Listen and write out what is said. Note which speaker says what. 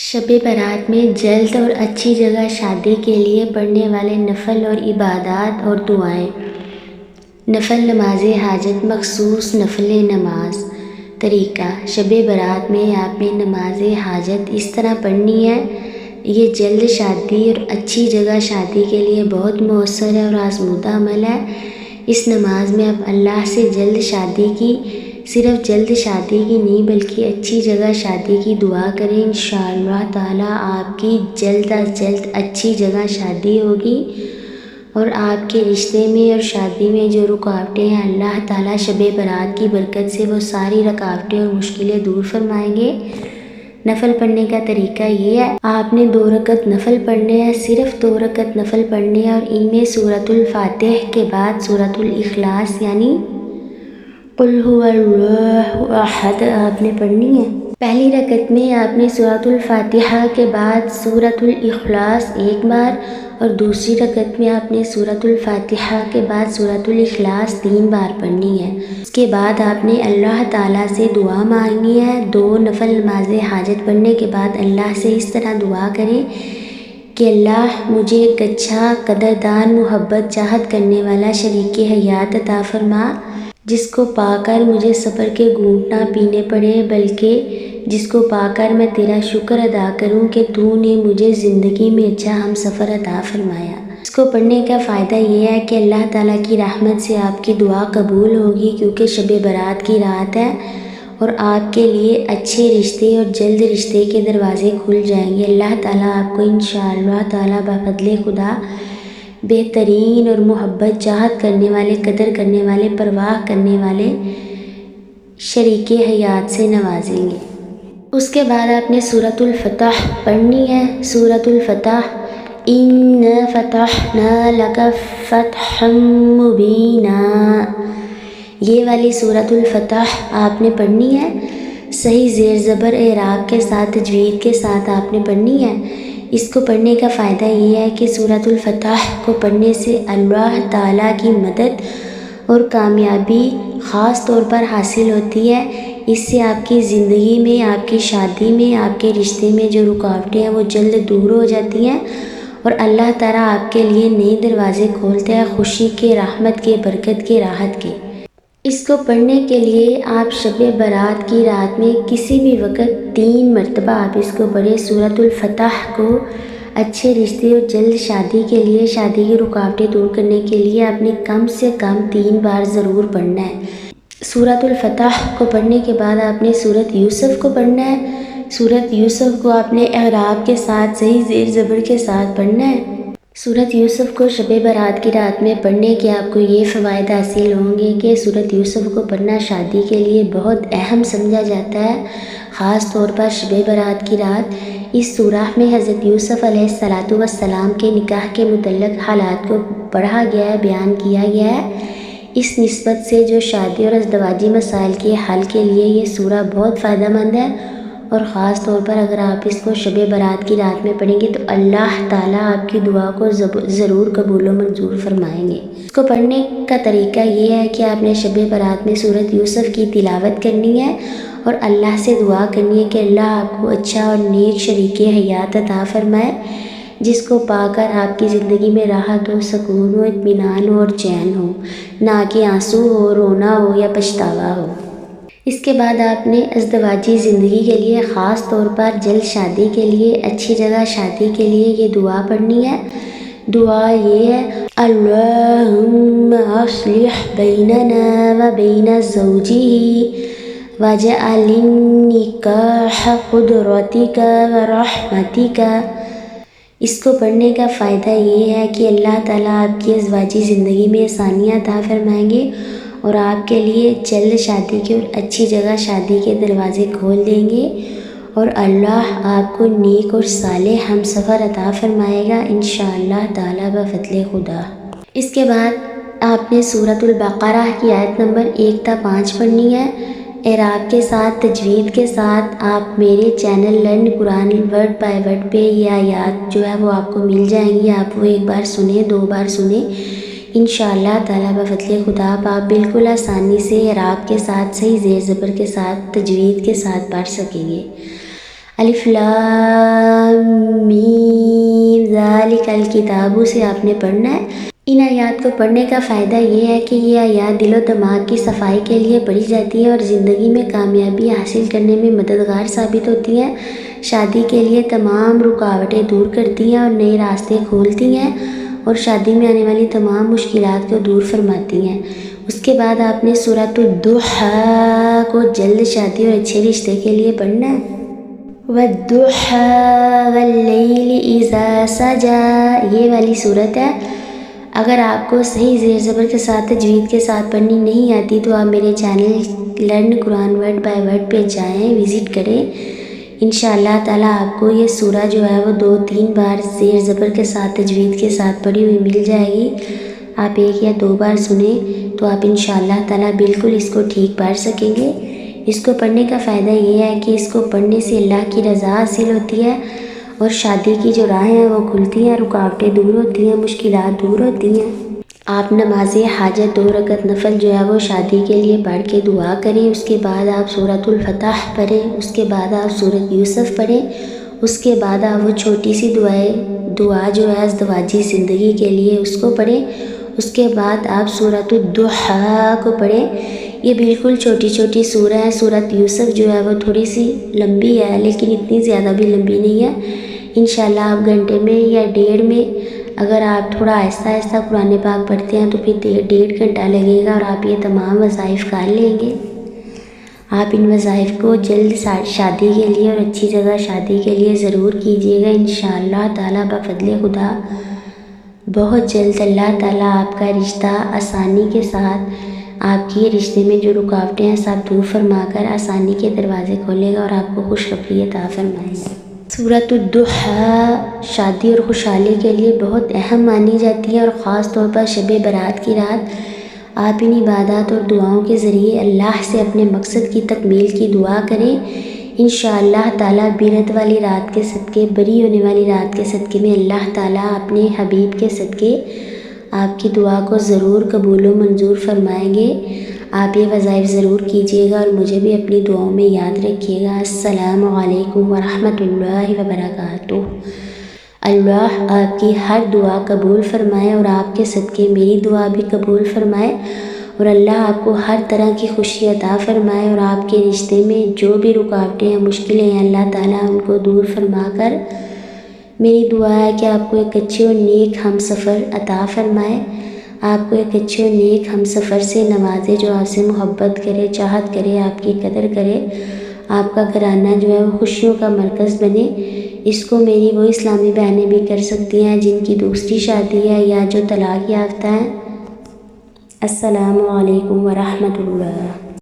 Speaker 1: شب برات میں جلد اور اچھی جگہ شادی کے لیے پڑھنے والے نفل اور عبادات اور دعائیں۔ نفل نماز حاجت مخصوص نفل نماز۔ طریقہ: شب برات میں آپ نے نماز حاجت اس طرح پڑھنی ہے۔ یہ جلد شادی اور اچھی جگہ شادی کے لیے بہت مؤثر ہے اور آزمودہ عمل ہے۔ اس نماز میں آپ اللہ سے جلد شادی کی، صرف جلد شادی کی نہیں بلکہ اچھی جگہ شادی کی دعا کریں۔ انشاءاللہ تعالیٰ آپ کی جلد از جلد اچھی جگہ شادی ہوگی اور آپ کے رشتے میں اور شادی میں جو رکاوٹیں ہیں اللہ تعالیٰ شب برات کی برکت سے وہ ساری رکاوٹیں اور مشکلیں دور فرمائیں گے۔ نفل پڑھنے کا طریقہ یہ ہے، آپ نے 2 رکعت نفل پڑھنے ہیں، صرف 2 رکعت نفل پڑھنے ہیں اور ان میں سورۃ الفاتح کے بعد سورۃ الاخلاص یعنی قل هو اللہ احد آپ نے پڑھنی ہے۔ پہلی رکعت میں آپ نے سورۃ الفاتحہ کے بعد سورۃ الاخلاص 1 بار اور دوسری رکعت میں آپ نے سورۃ الفاتحہ کے بعد سورۃ الاخلاص 3 بار پڑھنی ہے۔ اس کے بعد آپ نے اللہ تعالیٰ سے دعا مانگنی ہے۔ 2 نفل نماز حاجت پڑھنے کے بعد اللہ سے اس طرح دعا کریں کہ اللہ مجھے ایک اچھا قدردان محبت چاہت کرنے والا شریک حیات عطا فرما، جس کو پا کر مجھے صبر کے گھونٹ نہ پینے پڑے بلکہ جس کو پا کر میں تیرا شکر ادا کروں کہ تو نے مجھے زندگی میں اچھا ہم سفر عطا فرمایا۔ اس کو پڑھنے کا فائدہ یہ ہے کہ اللہ تعالیٰ کی رحمت سے آپ کی دعا قبول ہوگی کیونکہ شب برات کی رات ہے اور آپ کے لیے اچھے رشتے اور جلد رشتے کے دروازے کھل جائیں گے۔ اللہ تعالیٰ آپ کو انشاءاللہ تعالیٰ بفضل خدا بہترین اور محبت چاہت کرنے والے، قدر کرنے والے، پرواہ کرنے والے شریک حیات سے نوازیں گے۔ اس کے بعد آپ نے سورۃ الفتح پڑھنی ہے۔ سورۃ الفتح اِنَّا فَتَحْنَا لَكَ فَتْحًا مُبِینًا، یہ والی سورۃ الفتح آپ نے پڑھنی ہے۔ صحیح زیر زبر اعراب کے ساتھ تجوید کے ساتھ آپ نے پڑھنی ہے۔ اس کو پڑھنے کا فائدہ یہ ہے کہ سورۃ الفتح کو پڑھنے سے اللہ تعالیٰ کی مدد اور کامیابی خاص طور پر حاصل ہوتی ہے۔ اس سے آپ کی زندگی میں، آپ کی شادی میں، آپ کے رشتے میں جو رکاوٹیں ہیں وہ جلد دور ہو جاتی ہیں اور اللہ تعالیٰ آپ کے لیے نئے دروازے کھولتے ہیں، خوشی کے، رحمت کے، برکت کے، راحت کے۔ اس کو پڑھنے کے لیے آپ شب برات کی رات میں کسی بھی وقت 3 مرتبہ آپ اس کو پڑھیں۔ سورۃ الفتح کو اچھے رشتے اور جلد شادی کے لیے، شادی کی رکاوٹیں دور کرنے کے لیے آپ نے کم سے کم 3 بار ضرور پڑھنا ہے۔ سورۃ الفتح کو پڑھنے کے بعد آپ نے سورۃ یوسف کو پڑھنا ہے۔ سورۃ یوسف کو آپ نے اعراب کے ساتھ صحیح زیر زبر کے ساتھ پڑھنا ہے۔ سورۃ یوسف کو شب برات کی رات میں پڑھنے کے آپ کو یہ فوائد حاصل ہوں گے کہ سورۃ یوسف کو پڑھنا شادی کے لیے بہت اہم سمجھا جاتا ہے، خاص طور پر شب برات کی رات۔ اس سورہ میں حضرت یوسف علیہ السلام کے نکاح کے متعلق حالات کو پڑھا گیا ہے، بیان کیا گیا ہے۔ اس نسبت سے جو شادی اور ازدواجی مسائل کے حل کے لیے یہ سورہ بہت فائدہ مند ہے اور خاص طور پر اگر آپ اس کو شب برات کی رات میں پڑھیں گے تو اللہ تعالیٰ آپ کی دعا کو ضرور قبول و منظور فرمائیں گے۔ اس کو پڑھنے کا طریقہ یہ ہے کہ آپ نے شب برات میں سورۃ یوسف کی تلاوت کرنی ہے اور اللہ سے دعا کرنی ہے کہ اللہ آپ کو اچھا اور نیک شریک حیات عطا فرمائے، جس کو پا کر آپ کی زندگی میں راحت ہو، سکون ہو، اطمینان ہو اور چین ہو، نہ کہ آنسو ہو، رونا ہو یا پچھتاوا ہو۔ اس کے بعد آپ نے ازدواجی زندگی کے لیے، خاص طور پر جلد شادی کے لیے، اچھی جگہ شادی کے لیے یہ دعا پڑھنی ہے۔ دعا یہ ہے، اللہم اصلح بیننا و بین زوجہ واجعل النکاح قدرتک و رحمتک۔ اس کو پڑھنے کا فائدہ یہ ہے کہ اللہ تعالیٰ آپ کی ازدواجی زندگی میں آسانیاں عطا فرمائیں گے اور آپ کے لیے جلد شادی کے اور اچھی جگہ شادی کے دروازے کھول دیں گے اور اللہ آپ کو نیک اور صالح ہم سفر عطا فرمائے گا انشاءاللہ تعالیٰ بفضل خدا۔ اس کے بعد آپ نے سورۃ البقرہ کی آیت نمبر 1 تا 5 پڑھنی ہے۔ اعراب کے ساتھ، تجوید کے ساتھ آپ میرے channel learn Quran word by word پہ یہ آیات جو ہے وہ آپ کو مل جائیں گی۔ آپ وہ 1 بار سنیں، 2 بار سنیں، انشاءاللہ تعالیٰ بفضل خدا آپ بالکل آسانی سے اعراب کے ساتھ، صحیح زیر زبر کے ساتھ، تجوید کے ساتھ پڑھ سکیں گے۔ الف لام میم ذالک الکتاب سے آپ نے پڑھنا ہے۔ ان آیات کو پڑھنے کا فائدہ یہ ہے کہ یہ آیات دل و دماغ کی صفائی کے لیے پڑھی جاتی ہیں اور زندگی میں کامیابی حاصل کرنے میں مددگار ثابت ہوتی ہیں، شادی کے لیے تمام رکاوٹیں دور کرتی ہیں اور نئے راستے کھولتی ہیں اور شادی میں آنے والی تمام مشکلات کو دور فرماتی ہیں۔ اس کے بعد آپ نے سورۃ الضحیٰ کو جلد شادی اور اچھے رشتے کے لیے پڑھنا ہے۔ وَالضُّحَىٰ وَاللَّيْلِ إِذَا سَجَىٰ یہ والی صورت ہے۔ اگر آپ کو صحیح زیر زبر کے ساتھ تجوید کے ساتھ پڑھنی نہیں آتی تو آپ میرے channel learn Quran word by word پہ جائیں، وزٹ کریں۔ انشاءاللہ تعالیٰ آپ کو یہ سورہ جو ہے وہ 2-3 بار زیر زبر کے ساتھ تجوید کے ساتھ پڑھی ہوئی مل جائے گی۔ آپ 1 یا 2 بار سنیں تو آپ انشاءاللہ تعالیٰ بالکل اس کو ٹھیک پڑھ سکیں گے۔ اس کو پڑھنے کا فائدہ یہ ہے کہ اس کو پڑھنے سے اللہ کی رضا حاصل ہوتی ہے اور شادی کی جو راہیں ہیں وہ کھلتی ہیں، رکاوٹیں دور ہوتی ہیں، مشکلات دور ہوتی ہیں۔ آپ نماز حاجت 2 رکعت نفل جو ہے وہ شادی کے لیے پڑھ کے دعا کریں، اس کے بعد آپ سورۃ الفتح پڑھیں، اس کے بعد آپ سورۃ یوسف پڑھیں، اس کے بعد آپ وہ چھوٹی سی دعا جو ہے ازدواجی زندگی کے لیے اس کو پڑھیں، اس کے بعد آپ سورۃ الضحیٰ کو پڑھیں۔ یہ بالکل چھوٹی چھوٹی سورہ ہیں۔ سورۃ یوسف جو ہے وہ تھوڑی سی لمبی ہے لیکن اتنی زیادہ بھی لمبی نہیں ہے۔ انشاءاللہ آپ گھنٹے میں یا 1.5 میں اگر آپ تھوڑا آہستہ آہستہ قرآن پاک پڑھتے ہیں تو پھر 1.5 گھنٹہ لگے گا اور آپ یہ تمام وظائف کر لیں گے۔ آپ ان وظائف کو جلد شادی کے لیے اور اچھی جگہ شادی کے لیے ضرور کیجیے گا۔ انشاءاللہ تعالیٰ بفضل خدا بہت جلد اللہ تعالیٰ آپ کا رشتہ آسانی کے ساتھ، آپ کی رشتے میں جو رکاوٹیں ہیں سب دور فرما کر آسانی کے دروازے کھولے گا اور آپ کو خوشخبری عطا فرمائے گا۔ سورۃ الضحیٰ شادی اور خوشحالی کے لیے بہت اہم مانی جاتی ہے اور خاص طور پر شب برات کی رات آپ ان عبادات اور دعاؤں کے ذریعے اللہ سے اپنے مقصد کی تکمیل کی دعا کریں۔ انشاءاللہ تعالیٰ بیرت والی رات کے صدقے، بری ہونے والی رات کے صدقے میں اللہ تعالیٰ اپنے حبیب کے صدقے آپ کی دعا کو ضرور قبول و منظور فرمائیں گے۔ آپ یہ وظائف ضرور کیجیے گا اور مجھے بھی اپنی دعاؤں میں یاد رکھیے گا۔ السلام علیکم ورحمۃ اللہ وبرکاتہ۔ اللہ آپ کی ہر دعا قبول فرمائے اور آپ کے صدقے میری دعا بھی قبول فرمائے اور اللہ آپ کو ہر طرح کی خوشی عطا فرمائے اور آپ کے رشتے میں جو بھی رکاوٹیں ہیں، مشکلیں ہیں، اللہ تعالیٰ ان کو دور فرما کر میری دعا ہے کہ آپ کو ایک اچھے اور نیک ہم سفر عطا فرمائے، آپ کو ایک اچھے اور نیک ہم سفر سے نوازے جو آپ سے محبت کرے، چاہت کرے، آپ کی قدر کرے، آپ کا گھرانہ جو ہے وہ خوشیوں کا مرکز بنے۔ اس کو میری وہ اسلامی بہنیں بھی کر سکتی ہیں جن کی دوسری شادی ہے یا جو طلاق یافتہ ہیں۔ السلام علیکم ورحمۃ اللہ۔